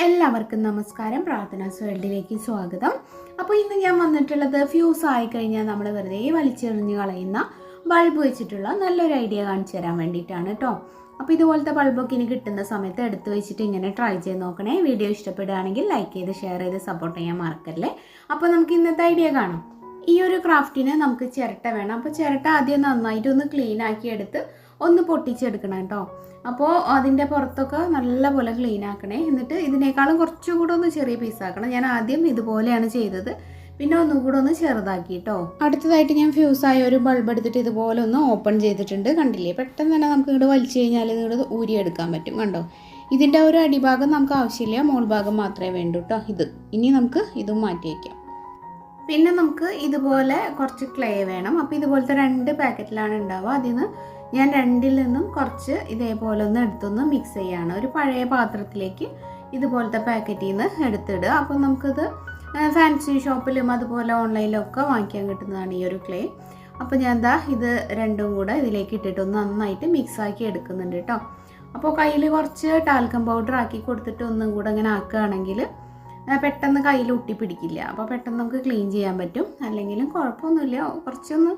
എല്ലാവർക്കും നമസ്കാരം. പ്രാർത്ഥനാസ് വേൾഡിലേക്ക് സ്വാഗതം. അപ്പോൾ ഇന്ന് ഞാൻ വന്നിട്ടുള്ളത് ഫ്യൂസ് ആയി കഴിഞ്ഞാൽ നമ്മൾ വെറുതെ വലിച്ചെറിഞ്ഞ് കളയുന്ന ബൾബ് വെച്ചിട്ടുള്ള നല്ലൊരു ഐഡിയ കാണിച്ചു തരാൻ വേണ്ടിയിട്ടാണ് കേട്ടോ. അപ്പോൾ ഇതുപോലത്തെ ബൾബൊക്കെ ഇനി കിട്ടുന്ന സമയത്ത് എടുത്ത് വെച്ചിട്ട് ഇങ്ങനെ ട്രൈ ചെയ്ത് നോക്കണേ. വീഡിയോ ഇഷ്ടപ്പെടുകയാണെങ്കിൽ ലൈക്ക് ചെയ്ത് ഷെയർ ചെയ്ത് സപ്പോർട്ട് ചെയ്യാൻ മറക്കല്ലേ. അപ്പോൾ നമുക്ക് ഇന്നത്തെ ഐഡിയ കാണാം. ഈ ഒരു ക്രാഫ്റ്റിന് നമുക്ക് ചിരട്ട വേണം. അപ്പോൾ ചിരട്ട ആദ്യം നന്നായിട്ടൊന്ന് ക്ലീൻ ആക്കി എടുത്ത് ഒന്ന് പൊട്ടിച്ചെടുക്കണം കേട്ടോ. അപ്പോൾ അതിൻ്റെ പുറത്തൊക്കെ നല്ലപോലെ ക്ലീൻ ആക്കണേ. എന്നിട്ട് ഇതിനേക്കാളും കുറച്ചുകൂടെ ഒന്ന് ചെറിയ പീസാക്കണം. ഞാൻ ആദ്യം ഇതുപോലെയാണ് ചെയ്തത്, പിന്നെ ഒന്നും കൂടെ ഒന്ന് ചെറുതാക്കി കേട്ടോ. അടുത്തതായിട്ട് ഞാൻ ഫ്യൂസായ ഒരു ബൾബ് എടുത്തിട്ട് ഇതുപോലെ ഒന്ന് ഓപ്പൺ ചെയ്തിട്ടുണ്ട്. കണ്ടില്ലേ, പെട്ടെന്ന് തന്നെ നമുക്ക് ഇങ്ങോട്ട് വലിച്ചു കഴിഞ്ഞാൽ ഇങ്ങോട്ട് ഊരിയെടുക്കാൻ പറ്റും. കണ്ടോ, ഇതിൻ്റെ ഒരു അടിഭാഗം നമുക്ക് ആവശ്യമില്ല, മോൾ ഭാഗം മാത്രമേ വേണ്ടൂ കേട്ടോ. ഇനി നമുക്ക് ഇതും മാറ്റി വയ്ക്കാം. പിന്നെ നമുക്ക് ഇതുപോലെ കുറച്ച് ക്ലേ വേണം. അപ്പോൾ ഇതുപോലത്തെ 2 പാക്കറ്റിലാണ് ഉണ്ടാവുക. അതിൽ നിന്ന് ഞാൻ 2ൽ നിന്നും കുറച്ച് ഇതേപോലെ ഒന്ന് എടുത്തൊന്ന് മിക്സ് ചെയ്യുകയാണ്. ഒരു പഴയ പാത്രത്തിലേക്ക് ഇതുപോലത്തെ പാക്കറ്റിൽ നിന്ന് എടുത്തിടുക. അപ്പോൾ നമുക്കിത് ഫാൻസി ഷോപ്പിലും അതുപോലെ ഓൺലൈനിലൊക്കെ വാങ്ങിക്കാൻ കിട്ടുന്നതാണ് ഈ ഒരു ക്ലേ. അപ്പോൾ ഞാൻ ഇത് 2ഉം കൂടെ ഇതിലേക്ക് ഇട്ടിട്ടൊന്ന് നന്നായിട്ട് മിക്സാക്കി എടുക്കുന്നുണ്ട് കേട്ടോ. അപ്പോൾ കയ്യിൽ കുറച്ച് ടാൽക്കം പൗഡർ ആക്കി കൊടുത്തിട്ട് ഒന്നും കൂടെ ഇങ്ങനെ ആക്കുകയാണെങ്കിൽ പെട്ടെന്ന് കയ്യിൽ ഒട്ടി പിടിക്കില്ല. അപ്പോൾ പെട്ടെന്ന് നമുക്ക് ക്ലീൻ ചെയ്യാൻ പറ്റും. അല്ലെങ്കിലും കുഴപ്പമൊന്നുമില്ല, കുറച്ചൊന്ന്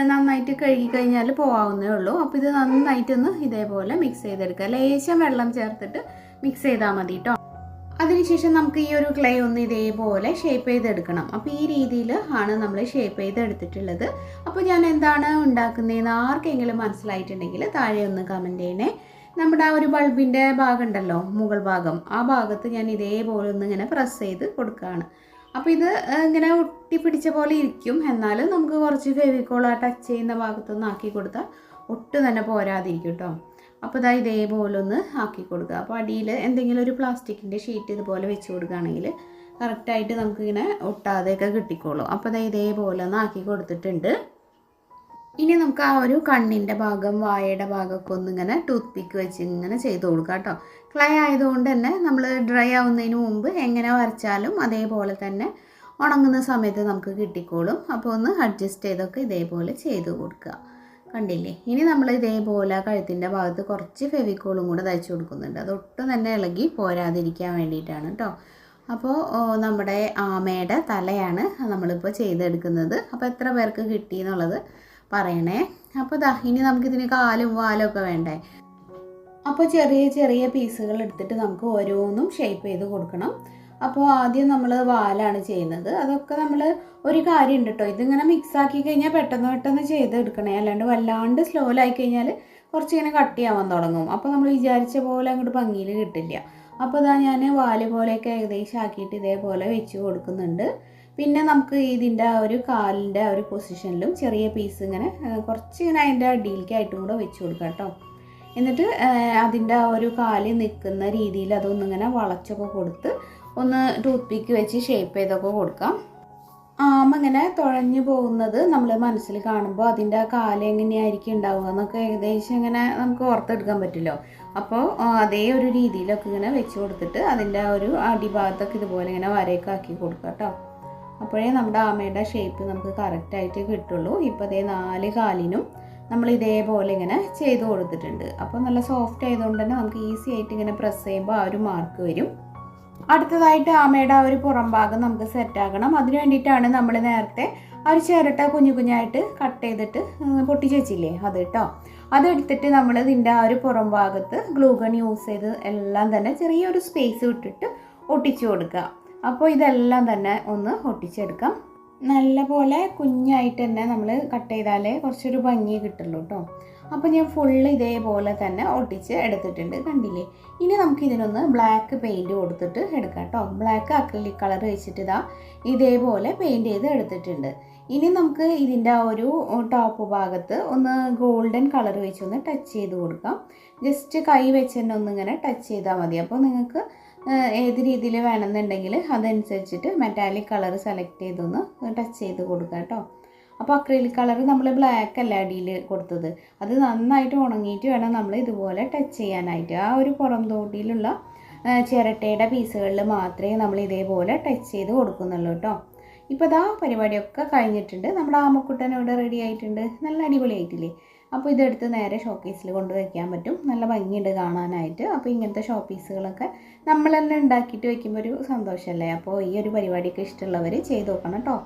നന്നായിട്ട് കഴുകി കഴിഞ്ഞാൽ പോകാവുന്നേ ഉള്ളൂ. അപ്പോൾ ഇത് നന്നായിട്ടൊന്ന് ഇതേപോലെ മിക്സ് ചെയ്തെടുക്കുക. ലേശം വെള്ളം ചേർത്തിട്ട് മിക്സ് ചെയ്താൽ മതി കേട്ടോ. അതിനുശേഷം നമുക്ക് ഈ ഒരു ക്ലേ ഒന്ന് ഇതേപോലെ ഷേപ്പ് ചെയ്തെടുക്കണം. അപ്പോൾ ഈ രീതിയിൽ ആണ് നമ്മൾ ഷേപ്പ് ചെയ്തെടുത്തിട്ടുള്ളത്. അപ്പോൾ ഞാൻ എന്താണ് ഉണ്ടാക്കുന്നതെന്ന് ആർക്കെങ്കിലും മനസ്സിലായിട്ടുണ്ടെങ്കിൽ താഴെ ഒന്ന് കമൻറ്റ് ചെയ്യണേ. നമ്മുടെ ആ ഒരു ബൾബിൻ്റെ ഭാഗം ഉണ്ടല്ലോ, മുകൾ ഭാഗം, ആ ഭാഗത്ത് ഞാൻ ഇതേപോലെ ഒന്ന് ഇങ്ങനെ പ്രസ് ചെയ്ത് കൊടുക്കുകയാണ്. അപ്പോൾ ഇത് ഇങ്ങനെ ഒട്ടിപ്പിടിച്ച പോലെ ഇരിക്കും. എന്നാലും നമുക്ക് കുറച്ച് ഫെവിക്കോൾ ടച്ച് ചെയ്യുന്ന ഭാഗത്തൊന്ന് ആക്കി കൊടുത്താൽ ഒട്ടും തന്നെ പോരാതിരിക്കും കേട്ടോ. അപ്പോൾ ഇതേപോലെ ഒന്ന് ആക്കി കൊടുക്കുക. അപ്പോൾ അടിയിൽ എന്തെങ്കിലും ഒരു പ്ലാസ്റ്റിക്കിൻ്റെ ഷീറ്റ് ഇതുപോലെ വെച്ച് കൊടുക്കുകയാണെങ്കിൽ കറക്റ്റായിട്ട് നമുക്കിങ്ങനെ ഒട്ടാതെയൊക്കെ കിട്ടിക്കോളും. അപ്പോൾ ഇതേപോലെ ഒന്ന് ആക്കി കൊടുത്തിട്ടുണ്ട്. ഇനി നമുക്ക് ആ ഒരു കണ്ണിൻ്റെ ഭാഗം, വായയുടെ ഭാഗമൊക്കെ ഒന്നിങ്ങനെ ടൂത്ത് പിക്ക് വെച്ച് ഇങ്ങനെ ചെയ്ത് കൊടുക്കുക കേട്ടോ. ക്ലേ ആയതുകൊണ്ട് തന്നെ നമ്മൾ ഡ്രൈ ആവുന്നതിന് മുമ്പ് എങ്ങനെ വരച്ചാലും അതേപോലെ തന്നെ ഉണങ്ങുന്ന സമയത്ത് നമുക്ക് കിട്ടിക്കോളും. അപ്പോൾ ഒന്ന് അഡ്ജസ്റ്റ് ചെയ്തൊക്കെ ഇതേപോലെ ചെയ്ത് കൊടുക്കുക. കണ്ടില്ലേ, ഇനി നമ്മൾ ഇതേപോലെ കഴുത്തിൻ്റെ ഭാഗത്ത് കുറച്ച് ഫെവിക്കോളും കൂടെ തയ്ച്ച് കൊടുക്കുന്നുണ്ട്. അതൊട്ടും തന്നെ ഇളകി പോരാതിരിക്കാൻ വേണ്ടിയിട്ടാണ് കേട്ടോ. അപ്പോൾ നമ്മുടെ ആമയുടെ തലയാണ് നമ്മളിപ്പോൾ ചെയ്തെടുക്കുന്നത്. അപ്പോൾ എത്ര പേർക്ക് കിട്ടി എന്നുള്ളത് പറയണേ. അപ്പോൾ ഇനി നമുക്കിതിന് കാലും വാലും ഒക്കെ വേണ്ടേ. അപ്പോൾ ചെറിയ ചെറിയ പീസുകൾ എടുത്തിട്ട് നമുക്ക് ഓരോന്നും ഷേപ്പ് ചെയ്ത് കൊടുക്കണം. അപ്പോൾ ആദ്യം നമ്മൾ വാലാണ് ചെയ്യുന്നത്. അതൊക്കെ നമ്മൾ ഒരു കാര്യം ഉണ്ട് കേട്ടോ, ഇതിങ്ങനെ മിക്സാക്കി കഴിഞ്ഞാൽ പെട്ടെന്ന് ചെയ്തെടുക്കണേ. അല്ലാണ്ട് വല്ലാണ്ട് സ്ലോയിലായി കഴിഞ്ഞാൽ കുറച്ചിങ്ങനെ കട്ടിയാവാൻ തുടങ്ങും. അപ്പോൾ നമ്മൾ വിചാരിച്ച പോലെ അങ്ങോട്ട് ഭംഗിയിൽ കിട്ടില്ല. അപ്പോൾ ഞാൻ വാല് പോലെയൊക്കെ ഏകദേശം ആക്കിയിട്ട് ഇതേപോലെ വെച്ച് കൊടുക്കുന്നുണ്ട്. പിന്നെ നമുക്ക് ഇതിൻ്റെ ആ ഒരു കാലിൻ്റെ ആ ഒരു പൊസിഷനിലും ചെറിയ പീസ് ഇങ്ങനെ കുറച്ചിങ്ങനെ അതിൻ്റെ അടിയിലേക്കായിട്ടും കൂടെ വെച്ച് കൊടുക്കാം കേട്ടോ. എന്നിട്ട് അതിൻ്റെ ആ ഒരു കാല് നിൽക്കുന്ന രീതിയിൽ അതൊന്നിങ്ങനെ വളച്ചൊക്കെ കൊടുത്ത് ഒന്ന് ടൂത്ത് പിക്ക് വെച്ച് ഷേപ്പ് ചെയ്തൊക്കെ കൊടുക്കാം. ആമ ഇങ്ങനെ തുഴഞ്ഞു പോകുന്നത് നമ്മൾ മനസ്സിൽ കാണുമ്പോൾ അതിൻ്റെ ആ കാല് എങ്ങനെയായിരിക്കും ഉണ്ടാവുക എന്നൊക്കെ ഏകദേശം ഇങ്ങനെ നമുക്ക് ഓർത്തെടുക്കാൻ പറ്റുമല്ലോ. അപ്പോൾ അതേ ഒരു രീതിയിലൊക്കെ ഇങ്ങനെ വെച്ച് കൊടുത്തിട്ട് അതിൻ്റെ ആ ഒരു അടിഭാഗത്തൊക്കെ ഇതുപോലെ ഇങ്ങനെ വരയൊക്കെ ആക്കി കൊടുക്കാം കേട്ടോ. അപ്പോഴേ നമ്മുടെ ആമയുടെ ഷേപ്പ് നമുക്ക് കറക്റ്റായിട്ട് കിട്ടുള്ളൂ. ഇപ്പോൾ 4 കാലിനും നമ്മൾ ഇതേപോലെ ഇങ്ങനെ ചെയ്ത് കൊടുത്തിട്ടുണ്ട്. അപ്പോൾ നല്ല സോഫ്റ്റ് ആയതുകൊണ്ട് തന്നെ നമുക്ക് ഈസി ആയിട്ട് ഇങ്ങനെ പ്രസ് ചെയ്യുമ്പോൾ ആ ഒരു മാർക്ക് വരും. അടുത്തതായിട്ട് ആമയുടെ ആ ഒരു പുറം ഭാഗം നമുക്ക് സെറ്റാക്കണം. അതിന് വേണ്ടിയിട്ടാണ് നമ്മൾ നേരത്തെ ആ ഒരു ചിരട്ട കുഞ്ഞായിട്ട് കട്ട് ചെയ്തിട്ട് പൊട്ടിച്ച് വെച്ചില്ലേ, അത് കേട്ടോ. അതെടുത്തിട്ട് നമ്മൾ ഇതിൻ്റെ ആ ഒരു പുറം ഭാഗത്ത് ഗ്ലൂഗൺ യൂസ് ചെയ്ത് എല്ലാം തന്നെ ചെറിയൊരു സ്പേസ് വിട്ടിട്ട് ഒട്ടിച്ചു കൊടുക്കുക. അപ്പോൾ ഇതെല്ലാം തന്നെ ഒന്ന് ഒട്ടിച്ചെടുക്കാം. നല്ല പോലെ കുഞ്ഞായിട്ട് തന്നെ നമ്മൾ കട്ട് ചെയ്താലേ കുറച്ചൊരു ഭംഗി കിട്ടുള്ളൂ കേട്ടോ. അപ്പോൾ ഞാൻ ഫുള്ള് ഇതേപോലെ തന്നെ ഒട്ടിച്ച് എടുത്തിട്ടുണ്ട്, കണ്ടില്ലേ. ഇനി നമുക്ക് ഇതിനൊന്ന് ബ്ലാക്ക് പെയിൻറ്റ് കൊടുത്തിട്ട് എടുക്കാം കേട്ടോ. ബ്ലാക്ക് അക്രിലിക് കളർ വെച്ചിട്ട് ഇതേപോലെ പെയിൻറ്റ് ചെയ്ത് എടുത്തിട്ടുണ്ട്. ഇനി നമുക്ക് ഇതിൻ്റെ ആ ഒരു ടോപ്പ് ഭാഗത്ത് ഒന്ന് ഗോൾഡൻ കളർ വെച്ചൊന്ന് ടച്ച് ചെയ്ത് കൊടുക്കാം. ജസ്റ്റ് കൈ വെച്ച് തന്നെ ഒന്നിങ്ങനെ ടച്ച് ചെയ്താൽ മതി. അപ്പോൾ നിങ്ങൾക്ക് ഏത് രീതിയിൽ വേണമെന്നുണ്ടെങ്കിൽ അതനുസരിച്ചിട്ട് മെറ്റാലിക് കളർ സെലക്ട് ചെയ്തൊന്ന് ടച്ച് ചെയ്ത് കൊടുക്കുക കേട്ടോ. അപ്പോൾ അക്രിലിക് കളർ നമ്മൾ ബ്ലാക്ക് അല്ല അടിയിൽ കൊടുത്തത്, അത് നന്നായിട്ട് ഉണങ്ങിയിട്ട് വേണം നമ്മൾ ഇതുപോലെ ടച്ച് ചെയ്യാനായിട്ട്. ആ ഒരു പുറം തോട്ടിലുള്ള ചിരട്ടയുടെ പീസുകളിൽ മാത്രമേ നമ്മൾ ഇതേപോലെ ടച്ച് ചെയ്ത് കൊടുക്കുന്നുള്ളൂ കേട്ടോ. ഇപ്പോൾ പരിപാടിയൊക്കെ കഴിഞ്ഞിട്ടുണ്ട്. നമ്മുടെ ആമക്കുട്ടൻ ഇവിടെ റെഡി ആയിട്ടുണ്ട്. നല്ല അടിപൊളിയായിട്ടില്ലേ. അപ്പോൾ ഇതെടുത്ത് നേരെ ഷോക്കേസിൽ കൊണ്ട് വയ്ക്കാൻ പറ്റും. നല്ല ഭംഗിയുണ്ട് കാണാനായിട്ട്. അപ്പോൾ ഇങ്ങനത്തെ ഷോ പീസുകളൊക്കെ നമ്മൾ തന്നെ ഉണ്ടാക്കിയിട്ട് വയ്ക്കുമ്പോൾ ഒരു സന്തോഷമല്ലേ. അപ്പോൾ ഈ ഒരു പരിപാടിയൊക്കെ ഇഷ്ടമുള്ളവർ ചെയ്ത് നോക്കണം കേട്ടോ.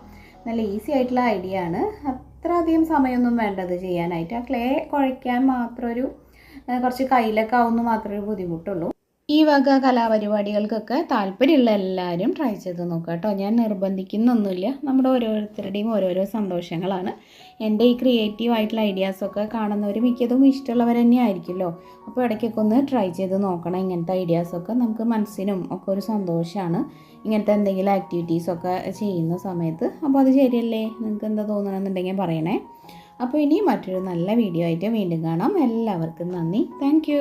നല്ല ഈസി ആയിട്ടുള്ള ഐഡിയ ആണ്. അത്ര അധികം സമയമൊന്നും വേണ്ടത് ചെയ്യാനായിട്ട്. ആ ക്ലേ കുഴയ്ക്കാൻ മാത്രം ഒരു കുറച്ച് കയ്യിലൊക്കെ ആവുന്ന മാത്രമേ ഒരു ബുദ്ധിമുട്ടുള്ളൂ. ഈ വക കലാപരിപാടികൾക്കൊക്കെ താല്പര്യമുള്ള എല്ലാവരും ട്രൈ ചെയ്ത് നോക്കുക കേട്ടോ. ഞാൻ നിർബന്ധിക്കുന്നൊന്നുമില്ല. നമ്മുടെ ഓരോരുത്തരുടെയും ഓരോരോ സന്തോഷങ്ങളാണ്. എൻ്റെ ഈ ക്രിയേറ്റീവ് ആയിട്ടുള്ള ഐഡിയാസൊക്കെ കാണുന്നവർ മിക്കതും ഇഷ്ടമുള്ളവർ തന്നെ ആയിരിക്കുമല്ലോ. അപ്പോൾ ഇടയ്ക്കൊക്കെ ഒന്ന് ട്രൈ ചെയ്ത് നോക്കണം. ഇങ്ങനത്തെ ഐഡിയാസൊക്കെ നമുക്ക് മനസ്സിനും ഒക്കെ ഒരു സന്തോഷമാണ്, ഇങ്ങനത്തെ എന്തെങ്കിലും ആക്ടിവിറ്റീസൊക്കെ ചെയ്യുന്ന സമയത്ത്. അപ്പോൾ അത് ശരിയല്ലേ? നിങ്ങൾക്ക് എന്താ തോന്നണമെന്നുണ്ടെങ്കിൽ പറയണേ. അപ്പോൾ ഇനി മറ്റൊരു നല്ല വീഡിയോ ആയിട്ട് വീണ്ടും കാണാം. എല്ലാവർക്കും നന്ദി. താങ്ക്